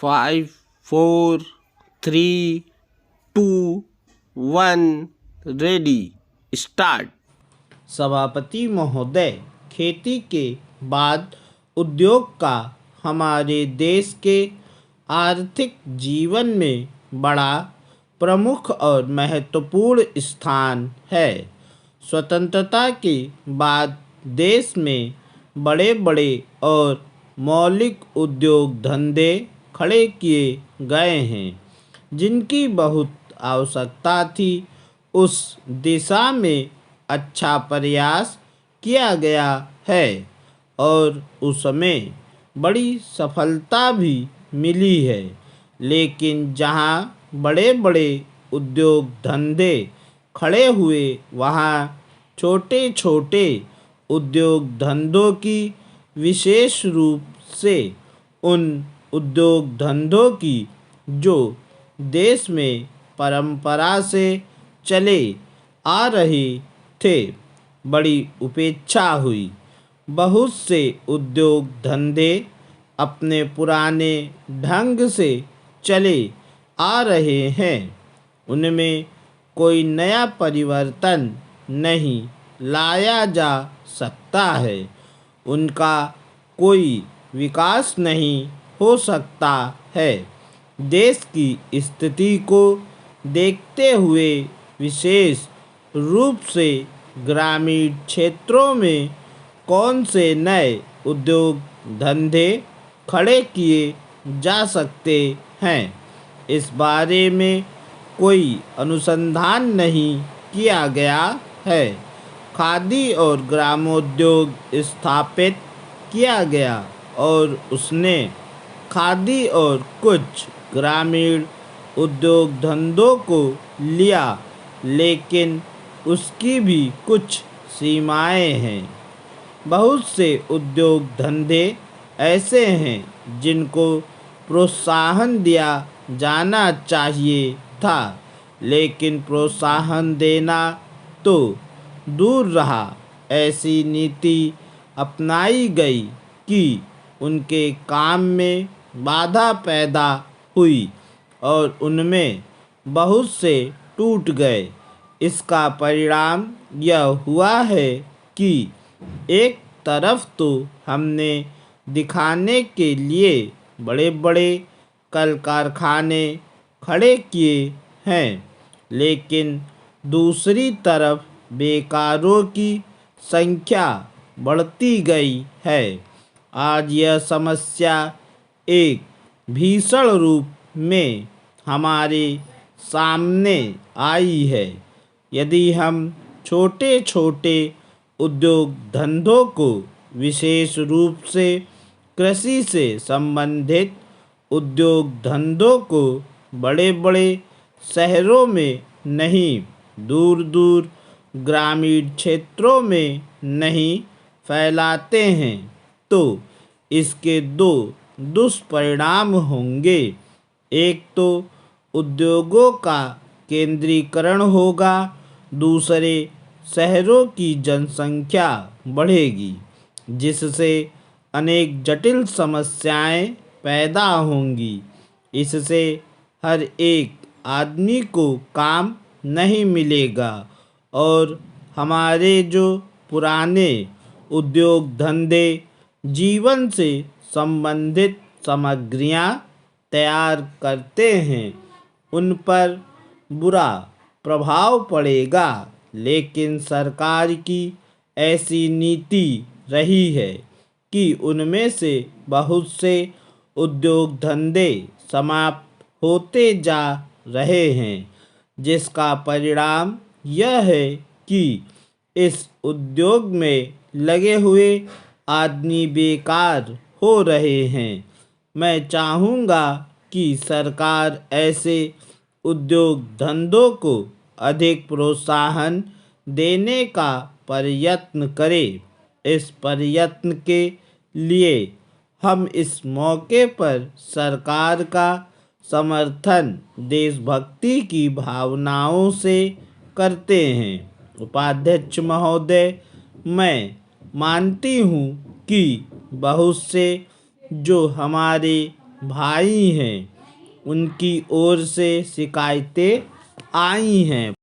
5, 4, 3, 2, 1, ready, start. सभापति महोदय, खेती के बाद उद्योग का हमारे देश के आर्थिक जीवन में बड़ा प्रमुख और महत्वपूर्ण स्थान है। स्वतंत्रता के बाद देश में बड़े बड़े और मौलिक उद्योग धंधे खड़े किए गए हैं, जिनकी बहुत आवश्यकता थी। उस दिशा में अच्छा प्रयास किया गया है और उसमें बड़ी सफलता भी मिली है। लेकिन जहां बड़े बड़े उद्योग धंधे खड़े हुए, वहां छोटे छोटे उद्योग धंधों की, विशेष रूप से उन उद्योग धंधों की जो देश में परंपरा से चले आ रहे थे, बड़ी उपेक्षा हुई। बहुत से उद्योग धंधे अपने पुराने ढंग से चले आ रहे हैं, उनमें कोई नया परिवर्तन नहीं लाया जा सकता है, उनका कोई विकास नहीं हो सकता है। देश की स्थिति को देखते हुए विशेष रूप से ग्रामीण क्षेत्रों में कौन से नए उद्योग धंधे खड़े किए जा सकते हैं, इस बारे में कोई अनुसंधान नहीं किया गया है। खादी और ग्रामोद्योग स्थापित किया गया और उसने खादी और कुछ ग्रामीण उद्योग धंधों को लिया, लेकिन उसकी भी कुछ सीमाएं हैं। बहुत से उद्योग धंधे ऐसे हैं जिनको प्रोत्साहन दिया जाना चाहिए था, लेकिन प्रोत्साहन देना तो दूर रहा, ऐसी नीति अपनाई गई कि उनके काम में बाधा पैदा हुई और उनमें बहुत से टूट गए। इसका परिणाम यह हुआ है कि एक तरफ तो हमने दिखाने के लिए बड़े बड़े कल कारखाने खड़े किए हैं, लेकिन दूसरी तरफ बेकारों की संख्या बढ़ती गई है। आज यह समस्या एक भीषण रूप में हमारे सामने आई है। यदि हम छोटे छोटे उद्योग धंधों को, विशेष रूप से कृषि से संबंधित उद्योग धंधों को बड़े बड़े शहरों में नहीं, दूर दूर ग्रामीण क्षेत्रों में नहीं फैलाते हैं, तो इसके दो दुष्परिणाम होंगे। एक तो उद्योगों का केंद्रीकरण होगा, दूसरे शहरों की जनसंख्या बढ़ेगी, जिससे अनेक जटिल समस्याएं पैदा होंगी। इससे हर एक आदमी को काम नहीं मिलेगा और हमारे जो पुराने उद्योग धंधे जीवन से संबंधित सामग्रियां तैयार करते हैं, उन पर बुरा प्रभाव पड़ेगा। लेकिन सरकार की ऐसी नीति रही है कि उनमें से बहुत से उद्योग धंधे समाप्त होते जा रहे हैं, जिसका परिणाम यह है कि इस उद्योग में लगे हुए आदमी बेकार हो रहे हैं। मैं चाहूँगा कि सरकार ऐसे उद्योग धंधों को अधिक प्रोत्साहन देने का प्रयत्न करे। इस प्रयत्न के लिए हम इस मौके पर सरकार का समर्थन देशभक्ति की भावनाओं से करते हैं। उपाध्यक्ष महोदय, मैं मानती हूँ कि बहुत से जो हमारे भाई हैं, उनकी ओर से शिकायतें आई हैं।